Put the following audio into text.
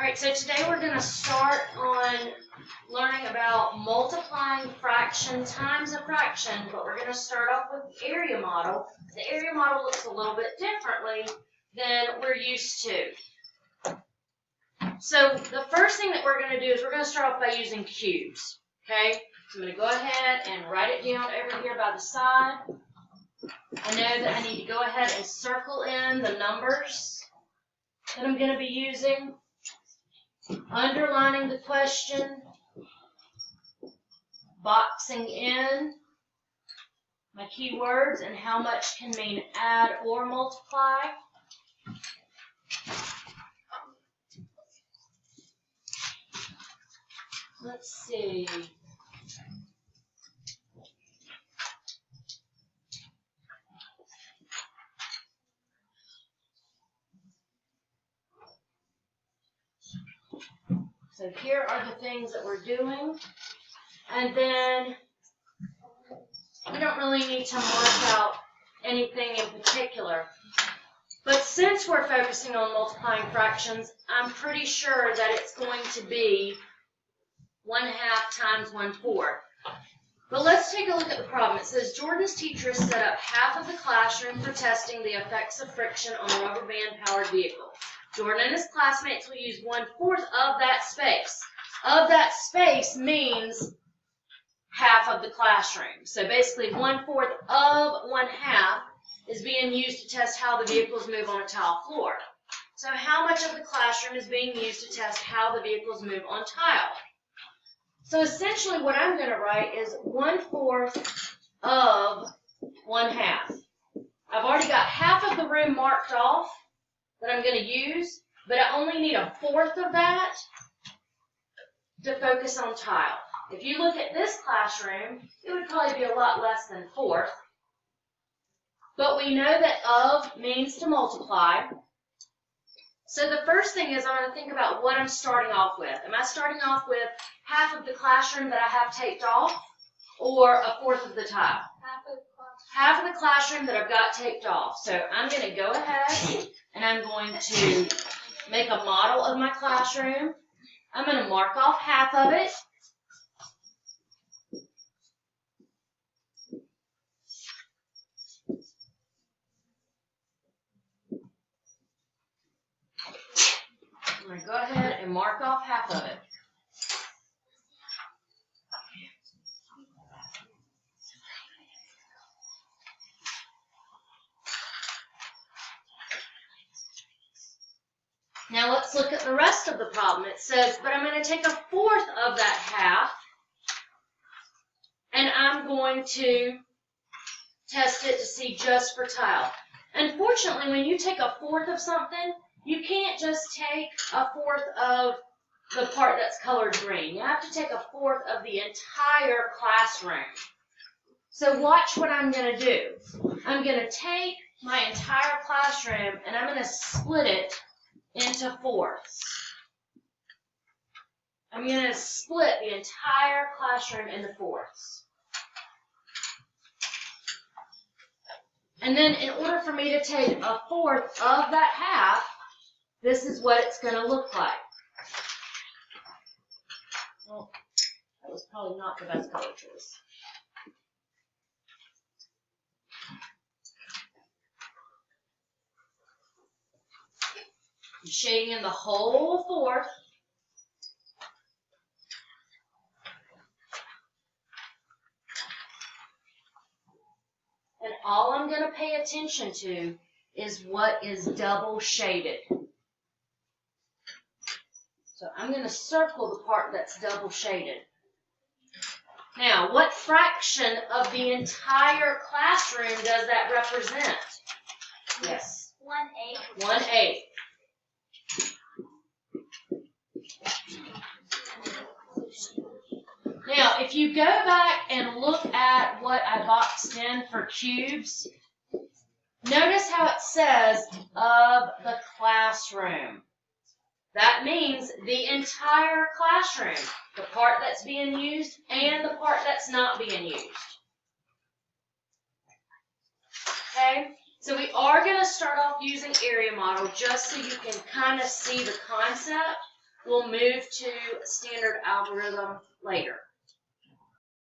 Alright, so today we're going to start on learning about multiplying fraction times a fraction, but we're going to start off with the area model. The area model looks a little bit differently than we're used to. So the first thing that we're going to do is we're going to start off by using cubes. Okay, so I'm going to go ahead and write it down over here by the side. I know that I need to go ahead and circle in the numbers that I'm going to be using. Underlining the question, boxing in my keywords and how much can mean add or multiply. Let's see. So here are the things that we're doing, and then we don't really need to mark out anything in particular. But since we're focusing on multiplying fractions, I'm pretty sure that it's going to be 1/2 times 1/4. But let's take a look at the problem. It says Jordan's teacher set up half of the classroom for testing the effects of friction on a rubber band powered vehicle. Jordan and his classmates will use 1/4 of that space. Of that space means half of the classroom. So basically 1/4 of 1/2 is being used to test how the vehicles move on a tile floor. So how much of the classroom is being used to test how the vehicles move on tile? So essentially what I'm going to write is 1/4 of 1/2. I've already got half of the room marked off that I'm going to use, but I only need 1/4 of that to focus on tile. If you look at this classroom, it would probably be a lot less than 1/4. But we know that of means to multiply. So the first thing is I'm going to think about what I'm starting off with. Am I starting off with half of the classroom that I have taped off, or 1/4 of the tile? Half of the classroom that I've got taped off. So I'm going to go ahead and I'm going to make a model of my classroom. I'm going to mark off half of it. I'm going to go ahead and mark off half of it. Now let's look at the rest of the problem. It says, but I'm going to take 1/4 of that half, and I'm going to test it to see just for tile. Unfortunately, when you take 1/4 of something, you can't just take 1/4 of the part that's colored green. You have to take 1/4 of the entire classroom. So watch what I'm going to do. I'm going to take my entire classroom, and I'm going to split it into 4ths. I'm going to split the entire classroom into 4ths. And then in order for me to take 1/4 of that half, this is what it's going to look like. Well, that was probably not the best color choice. I'm shading in the whole 4th. And all I'm going to pay attention to is what is double shaded. So I'm going to circle the part that's double shaded. Now, what fraction of the entire classroom does that represent? Yes. 1/8. 1/8. Now, if you go back and look at what I boxed in for cubes, notice how it says of the classroom. That means the entire classroom, the part that's being used and the part that's not being used. Okay? So we are going to start off using area model just so you can kind of see the concept we'll move to a standard algorithm later.